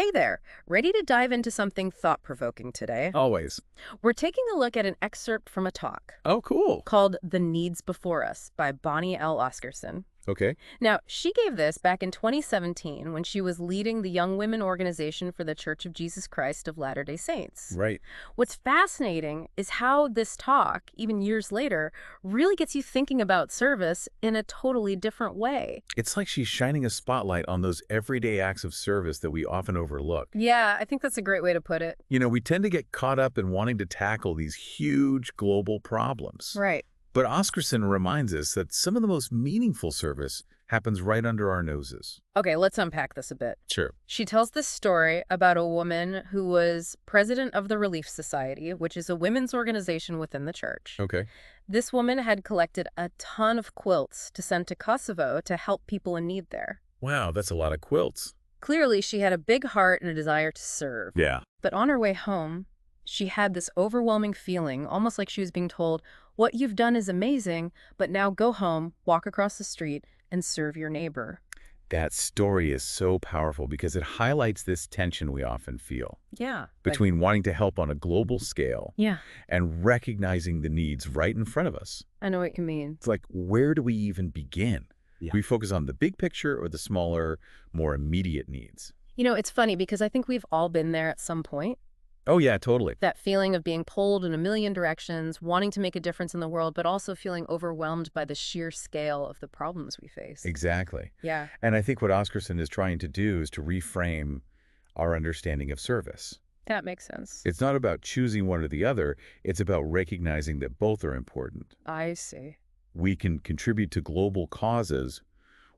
Hey there, ready to dive into something thought-provoking today? Always. We're taking a look at an excerpt from a talk Oh, cool. called The Needs Before Us by Bonnie L. Oscarson. Okay. Now, she gave this back in 2017 when she was leading the Young Women Organization for the Church of Jesus Christ of Latter-day Saints. Right. What's fascinating is how this talk, even years later, really gets you thinking about service in a totally different way. It's like she's shining a spotlight on those everyday acts of service that we often overlook. Yeah, I think that's a great way to put it. You know, we tend to get caught up in wanting to tackle these huge global problems. Right. But Oscarson reminds us that some of the most meaningful service happens right under our noses. Okay, let's unpack this a bit. Sure. She tells this story about a woman who was president of the Relief Society, which is a women's organization within the church. Okay. This woman had collected a ton of quilts to send to Kosovo to help people in need there. Wow, that's a lot of quilts. Clearly, she had a big heart and a desire to serve. Yeah. But on her way home, she had this overwhelming feeling, almost like she was being told, what you've done is amazing, but now go home, walk across the street, and serve your neighbor. That story is so powerful because it highlights this tension we often feel Yeah. between wanting to help on a global scale Yeah, and recognizing the needs right in front of us. I know what you mean. It's like, where do we even begin? Yeah. Do we focus on the big picture or the smaller, more immediate needs? You know, it's funny because I think we've all been there at some point. Oh, yeah, totally. That feeling of being pulled in a million directions, wanting to make a difference in the world, but also feeling overwhelmed by the sheer scale of the problems we face. Exactly. Yeah. And I think what Oscarson is trying to do is to reframe our understanding of service. That makes sense. It's not about choosing one or the other. It's about recognizing that both are important. I see. We can contribute to global causes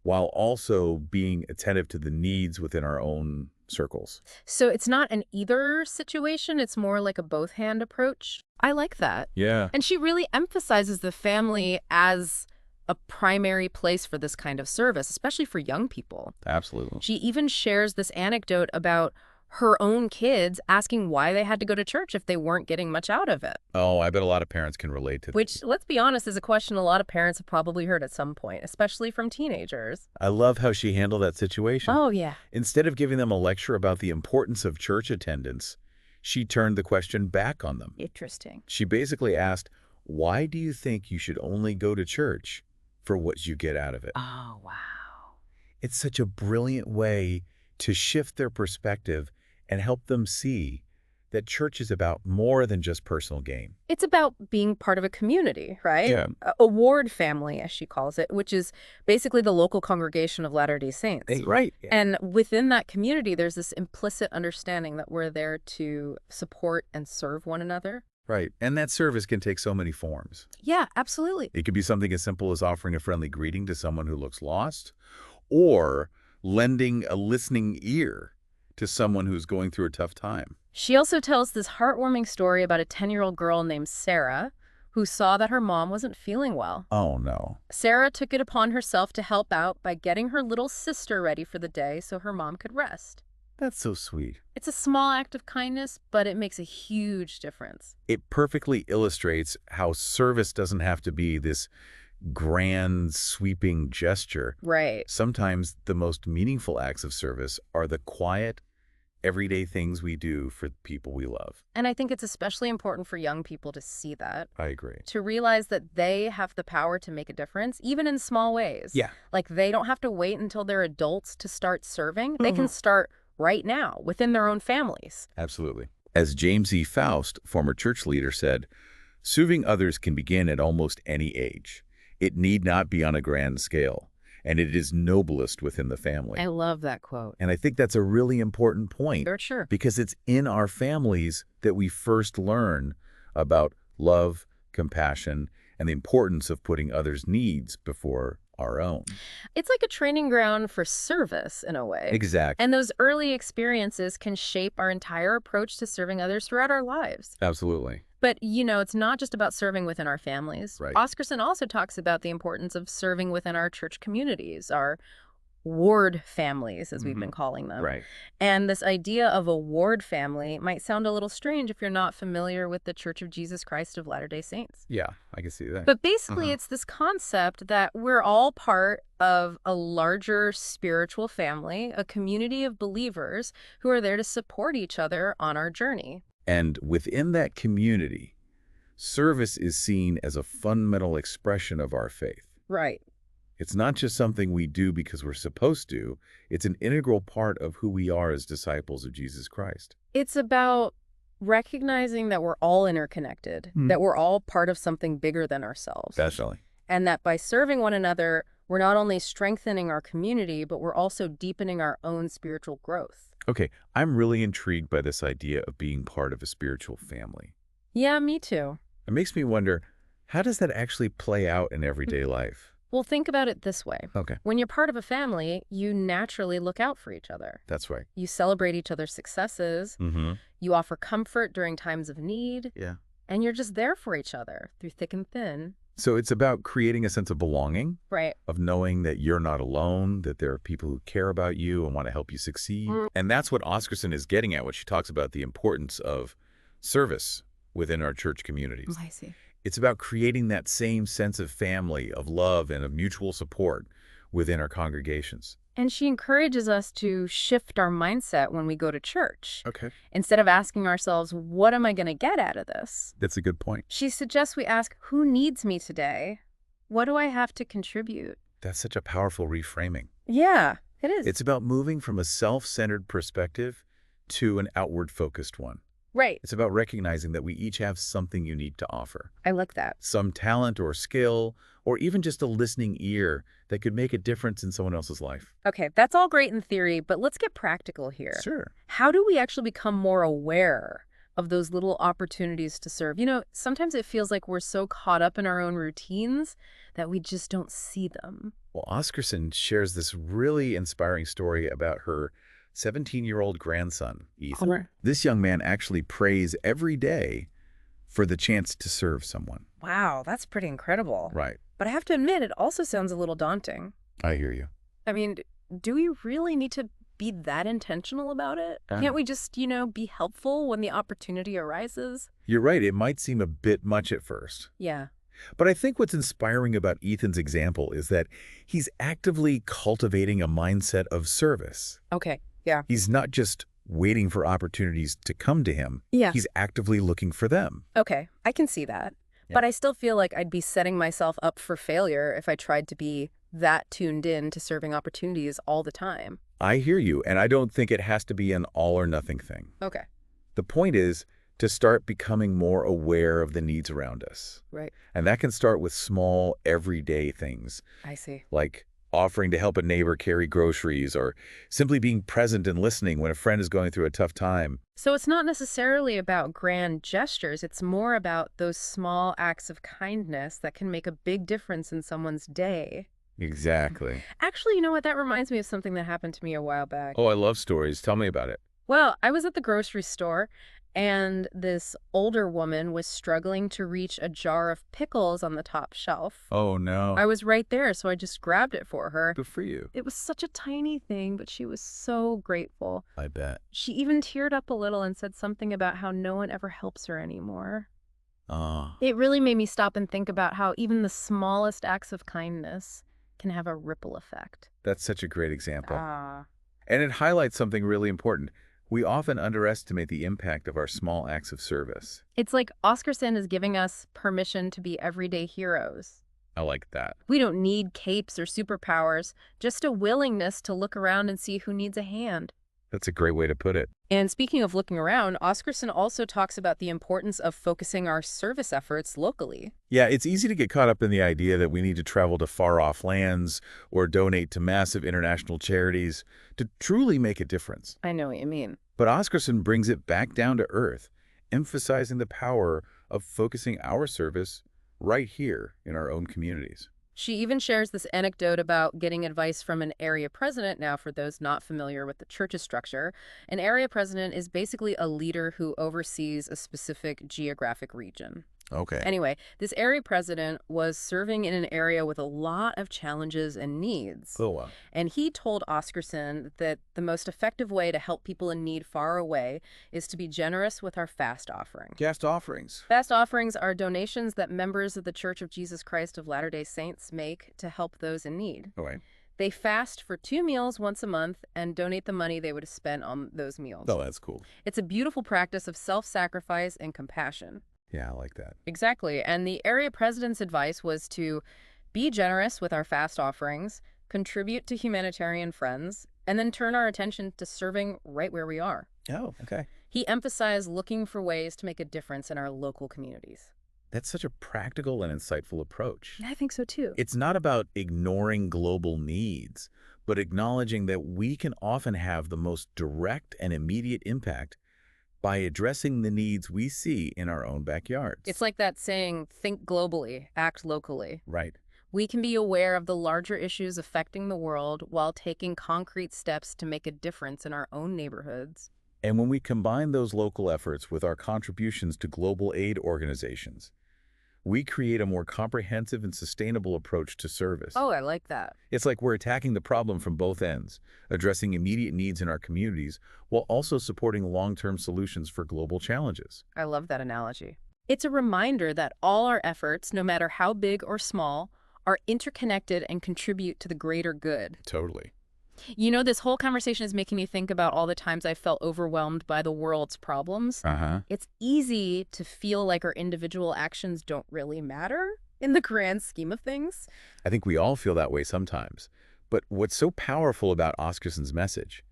while also being attentive to the needs within our own circles. So it's not an either situation, it's more like a both-hand approach. I like that. Yeah. And she really emphasizes the family as a primary place for this kind of service, especially for young people. Absolutely. She even shares this anecdote about her own kids asking why they had to go to church if they weren't getting much out of it. Oh, I bet a lot of parents can relate to Which, let's be honest, is a question a lot of parents have probably heard at some point, especially from teenagers. I love how she handled that situation. Oh, yeah. Instead of giving them a lecture about the importance of church attendance, she turned the question back on them. Interesting. She basically asked, why do you think you should only go to church for what you get out of it? Oh, wow. It's such a brilliant way to shift their perspective and help them see that church is about more than just personal gain. It's about being part of a community, right? Yeah. A ward family, as she calls it, which is basically the local congregation of Latter-day Saints. Right. And within that community, there's this implicit understanding that we're there to support and serve one another. Right. And that service can take so many forms. Yeah, absolutely. It could be something as simple as offering a friendly greeting to someone who looks lost, or lending a listening ear to someone who's going through a tough time. She also tells this heartwarming story about a 10-year-old girl named Sarah who saw that her mom wasn't feeling well. Oh, no. Sarah took it upon herself to help out by getting her little sister ready for the day so her mom could rest. That's so sweet. It's a small act of kindness, but it makes a huge difference. It perfectly illustrates how service doesn't have to be this grand, sweeping gesture. Right. Sometimes the most meaningful acts of service are the quiet, everyday things we do for people we love. And I think it's especially important for young people to see that, I agree. to realize that they have the power to make a difference, even in small ways. Yeah. Like they don't have to wait until they're adults to start serving. They can start right now within their own families. Absolutely. As James E. Faust, former church leader, said, serving others can begin at almost any age. It need not be on a grand scale, and it is noblest within the family. I love that quote. And I think that's a really important point. Sure. Because it's in our families that we first learn about love, compassion, and the importance of putting others' needs before our own. It's like a training ground for service in a way. Exactly. And those early experiences can shape our entire approach to serving others throughout our lives. Absolutely. But, you know, it's not just about serving within our families. Right. Oscarson also talks about the importance of serving within our church communities, our ward families, as we've Hmm. been calling them. Right. And this idea of a ward family might sound a little strange if you're not familiar with the Church of Jesus Christ of Latter-day Saints. Yeah, I can see that. But basically, it's this concept that we're all part of a larger spiritual family, a community of believers who are there to support each other on our journey. And within that community, service is seen as a fundamental expression of our faith. Right. It's not just something we do because we're supposed to. It's an integral part of who we are as disciples of Jesus Christ. It's about recognizing that we're all interconnected, that we're all part of something bigger than ourselves. Definitely. And that by serving one another, we're not only strengthening our community, but we're also deepening our own spiritual growth. Okay, I'm really intrigued by this idea of being part of a spiritual family. Yeah, me too. It makes me wonder, how does that actually play out in everyday life? Well, think about it this way. Okay, When you're part of a family, you naturally look out for each other. that's right. You celebrate each other's successes, Mm-hmm. you offer comfort during times of need, Yeah. and you're just there for each other through thick and thin. So it's about creating a sense of belonging, Right. of knowing that you're not alone, that there are people who care about you and want to help you succeed. Mm. And that's what Oscarson is getting at when she talks about the importance of service within our church communities. I see. It's about creating that same sense of family, of love, and of mutual support within our congregations. And she encourages us to shift our mindset when we go to church. Okay. Instead of asking ourselves, what am I going to get out of this? That's a good point. She suggests we ask, who needs me today? What do I have to contribute? That's such a powerful reframing. Yeah, it is. It's about moving from a self-centered perspective to an outward-focused one. Right. It's about recognizing that we each have something unique to offer. I like that. Some talent or skill, or even just a listening ear that could make a difference in someone else's life. Okay, that's all great in theory, but let's get practical here. Sure. How do we actually become more aware of those little opportunities to serve? You know, sometimes it feels like we're so caught up in our own routines that we just don't see them. Well, Oscarson shares this really inspiring story about her 17-year-old grandson, Ethan. This young man actually prays every day for the chance to serve someone. Wow, that's pretty incredible. Right. But I have to admit, it also sounds a little daunting. I hear you. I mean, do we really need to be that intentional about it? Can't we just, be helpful when the opportunity arises? You're right. It might seem a bit much at first. Yeah. But I think what's inspiring about Ethan's example is that he's actively cultivating a mindset of service. Okay. Yeah. He's not just waiting for opportunities to come to him. Yeah. He's actively looking for them. Okay. I can see that. Yeah. But I still feel like I'd be setting myself up for failure if I tried to be that tuned in to serving opportunities all the time. I hear you, and I don't think it has to be an all-or-nothing thing. Okay. The point is to start becoming more aware of the needs around us. Right. And that can start with small, everyday things, I see. like offering to help a neighbor carry groceries or simply being present and listening when a friend is going through a tough time. So it's not necessarily about grand gestures. It's more about those small acts of kindness that can make a big difference in someone's day. Exactly. Actually, you know what? That reminds me of something that happened to me a while back. Oh, I love stories. Tell me about it. Well, I was at the grocery store, and this older woman was struggling to reach a jar of pickles on the top shelf. Oh, no. I was right there, so I just grabbed it for her. Good for you. It was such a tiny thing, but she was so grateful. I bet. She even teared up a little and said something about how no one ever helps her anymore. Oh, It really made me stop and think about how even the smallest acts of kindness can have a ripple effect. that's such a great example. Ah. And it highlights something really important. We often underestimate the impact of our small acts of service. It's like Oscarson is giving us permission to be everyday heroes. I like that. We don't need capes or superpowers, just a willingness to look around and see who needs a hand. That's a great way to put it. And speaking of looking around, Oscarson also talks about the importance of focusing our service efforts locally. Yeah, it's easy to get caught up in the idea that we need to travel to far-off lands or donate to massive international charities to truly make a difference. I know what you mean. But Oscarson brings it back down to earth, emphasizing the power of focusing our service right here in our own communities. She even shares this anecdote about getting advice from an area president. Now, for those not familiar with the church's structure, an area president is basically a leader who oversees a specific geographic region. Okay. Anyway, this area president was serving in an area with a lot of challenges and needs. Oh, wow. And he told Oscarson that the most effective way to help people in need far away is to be generous with our fast offering. Guest offerings. Fast offerings are donations that members of the Church of Jesus Christ of Latter-day Saints make to help those in need. Okay. They fast for 2 meals once a month and donate the money they would have spent on those meals. Oh, that's cool. It's a beautiful practice of self-sacrifice and compassion. Yeah, I like that. Exactly. And the area president's advice was to be generous with our fast offerings, contribute to humanitarian friends, and then turn our attention to serving right where we are. Oh, okay. He emphasized looking for ways to make a difference in our local communities. That's such a practical and insightful approach. I think so too. It's not about ignoring global needs, but acknowledging that we can often have the most direct and immediate impact by addressing the needs we see in our own backyards. It's like that saying, think globally, act locally. Right. We can be aware of the larger issues affecting the world while taking concrete steps to make a difference in our own neighborhoods. And when we combine those local efforts with our contributions to global aid organizations, we create a more comprehensive and sustainable approach to service. Oh, I like that. It's like we're attacking the problem from both ends, addressing immediate needs in our communities while also supporting long-term solutions for global challenges. I love that analogy. It's a reminder that all our efforts, no matter how big or small, are interconnected and contribute to the greater good. Totally. You know, this whole conversation is making me think about all the times I felt overwhelmed by the world's problems. It's easy to feel like our individual actions don't really matter in the grand scheme of things. I think we all feel that way sometimes. But what's so powerful about Oscarson's message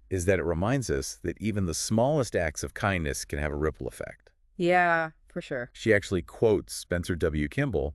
is that it reminds us that even the smallest acts of kindness can have a ripple effect. Yeah, for sure. She actually quotes Spencer W. Kimball,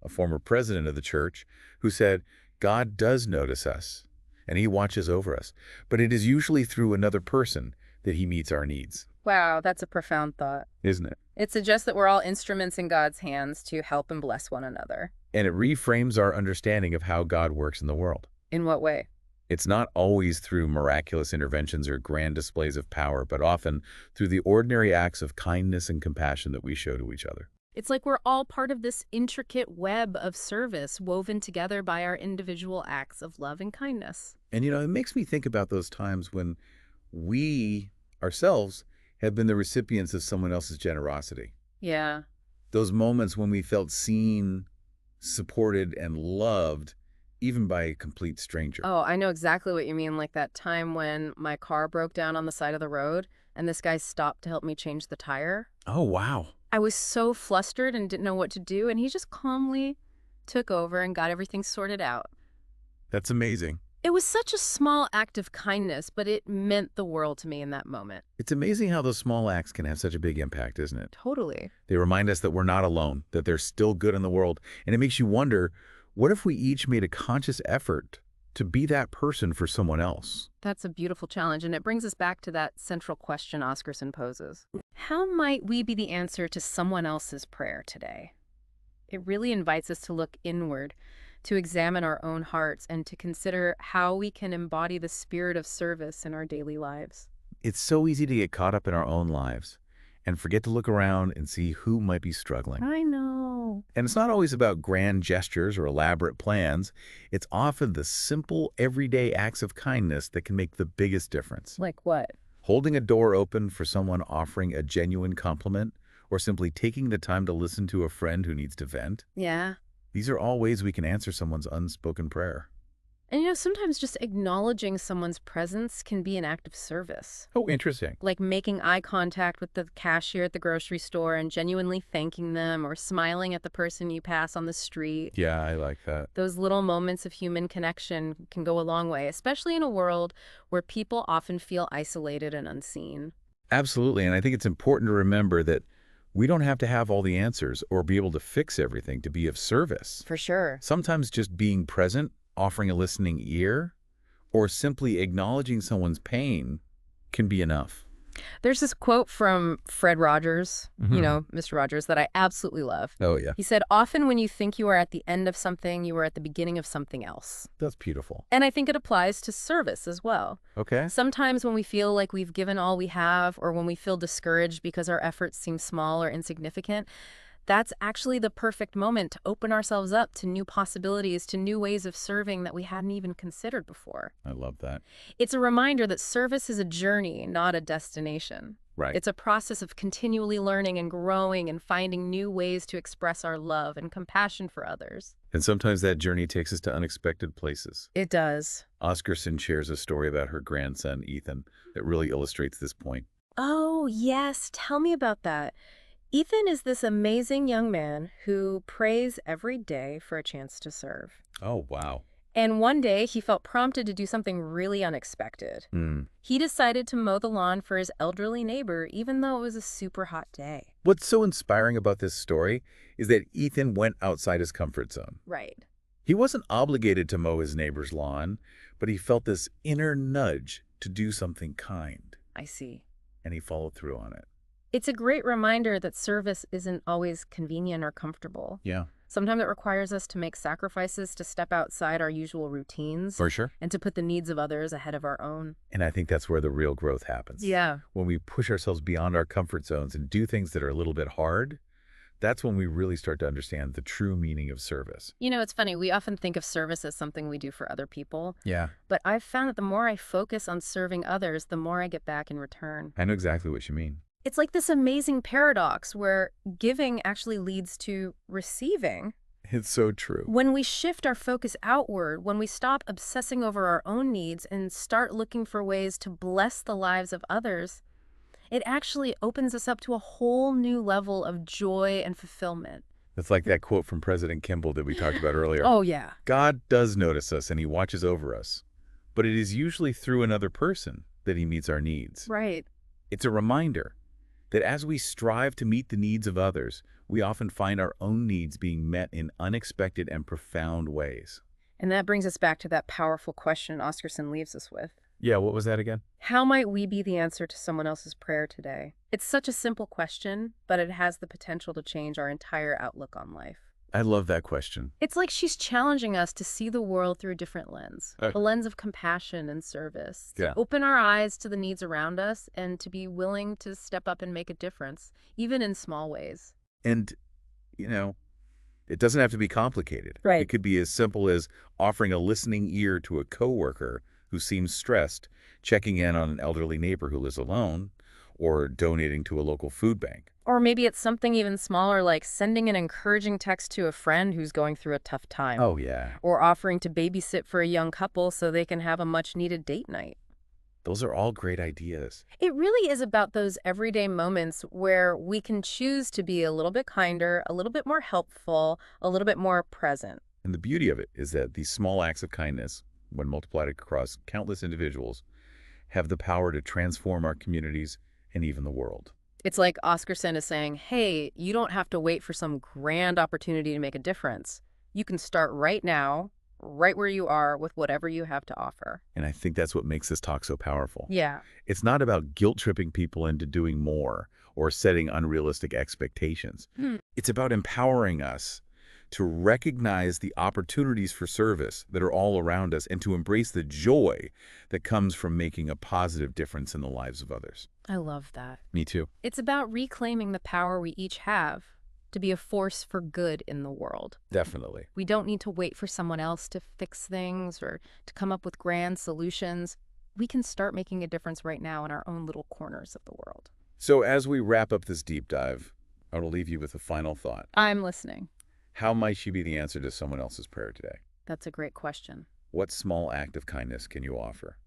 a former president of the church, who said, "God does notice us, and he watches over us, but it is usually through another person that he meets our needs." Wow, that's a profound thought. Isn't it? It suggests that we're all instruments in God's hands to help and bless one another. And it reframes our understanding of how God works in the world. In what way? It's not always through miraculous interventions or grand displays of power, but often through the ordinary acts of kindness and compassion that we show to each other. It's like we're all part of this intricate web of service woven together by our individual acts of love and kindness. And, it makes me think about those times when we ourselves have been the recipients of someone else's generosity. Yeah. Those moments when we felt seen, supported, and loved, even by a complete stranger. Oh, I know exactly what you mean. Like that time when my car broke down on the side of the road and this guy stopped to help me change the tire. Oh, wow. I was so flustered and didn't know what to do, and he just calmly took over and got everything sorted out. That's amazing. It was such a small act of kindness, but it meant the world to me in that moment. It's amazing how those small acts can have such a big impact, isn't it? Totally. They remind us that we're not alone, that there's still good in the world. And it makes you wonder, what if we each made a conscious effort to be that person for someone else? That's a beautiful challenge, and it brings us back to that central question Oscarson poses. How might we be the answer to someone else's prayer today? It really invites us to look inward, to examine our own hearts, and to consider how we can embody the spirit of service in our daily lives. It's so easy to get caught up in our own lives and forget to look around and see who might be struggling. I know. And it's not always about grand gestures or elaborate plans. It's often the simple, everyday acts of kindness that can make the biggest difference. Like what? Holding a door open for someone offering a genuine compliment, or simply taking the time to listen to a friend who needs to vent. Yeah. These are all ways we can answer someone's unspoken prayer. And sometimes just acknowledging someone's presence can be an act of service. Oh, interesting. Like making eye contact with the cashier at the grocery store and genuinely thanking them, or smiling at the person you pass on the street. Yeah, I like that. Those little moments of human connection can go a long way, especially in a world where people often feel isolated and unseen. Absolutely, and I think it's important to remember that we don't have to have all the answers or be able to fix everything to be of service. For sure. Sometimes just being present, offering a listening ear, or simply acknowledging someone's pain can be enough. There's this quote from Fred Rogers, Hmm. Mr. Rogers, that I absolutely love. Oh, yeah. He said, "Often when you think you are at the end of something, you are at the beginning of something else." That's beautiful. And I think it applies to service as well. Okay. Sometimes when we feel like we've given all we have, or when we feel discouraged because our efforts seem small or insignificant, that's actually the perfect moment to open ourselves up to new possibilities, to new ways of serving that we hadn't even considered before. I love that. It's a reminder that service is a journey, not a destination. Right. It's a process of continually learning and growing and finding new ways to express our love and compassion for others. And sometimes that journey takes us to unexpected places. It does. Oscarson shares a story about her grandson, Ethan, that really illustrates this point. Oh, yes. Tell me about that. Ethan is this amazing young man who prays every day for a chance to serve. Oh, wow. And one day he felt prompted to do something really unexpected. Hmm. He decided to mow the lawn for his elderly neighbor, even though it was a super hot day. What's so inspiring about this story is that Ethan went outside his comfort zone. Right. He wasn't obligated to mow his neighbor's lawn, but he felt this inner nudge to do something kind, I see. and he followed through on it. It's a great reminder that service isn't always convenient or comfortable. Yeah, Sometimes it requires us to make sacrifices, to step outside our usual routines, for sure. and to put the needs of others ahead of our own. And I think that's where the real growth happens. Yeah. When we push ourselves beyond our comfort zones and do things that are a little bit hard, that's when we really start to understand the true meaning of service. It's funny. We often think of service as something we do for other people, Yeah, but I've found that the more I focus on serving others, the more I get back in return. I know exactly what you mean. It's like this amazing paradox where giving actually leads to receiving. It's so true. When we shift our focus outward, when we stop obsessing over our own needs and start looking for ways to bless the lives of others, it actually opens us up to a whole new level of joy and fulfillment. It's like that quote from President Kimball that we talked about earlier. Oh, yeah. God does notice us and he watches over us, but it is usually through another person that he meets our needs. Right. It's a reminder that as we strive to meet the needs of others, we often find our own needs being met in unexpected and profound ways. And that brings us back to that powerful question Oscarson leaves us with. Yeah, what was that again? How might we be the answer to someone else's prayer today? It's such a simple question, but it has the potential to change our entire outlook on life. I love that question. It's like she's challenging us to see the world through a different lens, the lens of compassion and service, to Yeah. open our eyes to the needs around us and to be willing to step up and make a difference, even in small ways. And, it doesn't have to be complicated. Right. It could be as simple as offering a listening ear to a coworker who seems stressed, checking in on an elderly neighbor who lives alone, or donating to a local food bank. Or maybe it's something even smaller, like sending an encouraging text to a friend who's going through a tough time. Oh, yeah. Or offering to babysit for a young couple so they can have a much-needed date night. Those are all great ideas. It really is about those everyday moments where we can choose to be a little bit kinder, a little bit more helpful, a little bit more present. And the beauty of it is that these small acts of kindness, when multiplied across countless individuals, have the power to transform our communities and even the world. It's like Oscarson is saying, hey, you don't have to wait for some grand opportunity to make a difference. You can start right now, right where you are, with whatever you have to offer. And I think that's what makes this talk so powerful. Yeah. It's not about guilt-tripping people into doing more or setting unrealistic expectations. It's about empowering us to recognize the opportunities for service that are all around us and to embrace the joy that comes from making a positive difference in the lives of others. I love that. Me too. It's about reclaiming the power we each have to be a force for good in the world. Definitely. We don't need to wait for someone else to fix things or to come up with grand solutions. We can start making a difference right now in our own little corners of the world. So as we wrap up this deep dive, I want to leave you with a final thought. I'm listening. How might she be the answer to someone else's prayer today? That's a great question. What small act of kindness can you offer?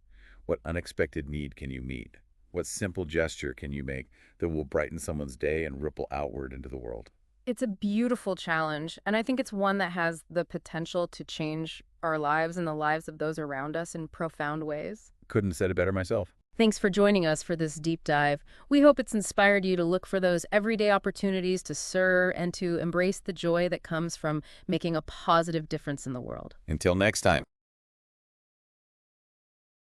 What unexpected need can you meet? What simple gesture can you make that will brighten someone's day and ripple outward into the world? It's a beautiful challenge, and I think it's one that has the potential to change our lives and the lives of those around us in profound ways. Couldn't have said it better myself. Thanks for joining us for this deep dive. We hope it's inspired you to look for those everyday opportunities to serve and to embrace the joy that comes from making a positive difference in the world. Until next time.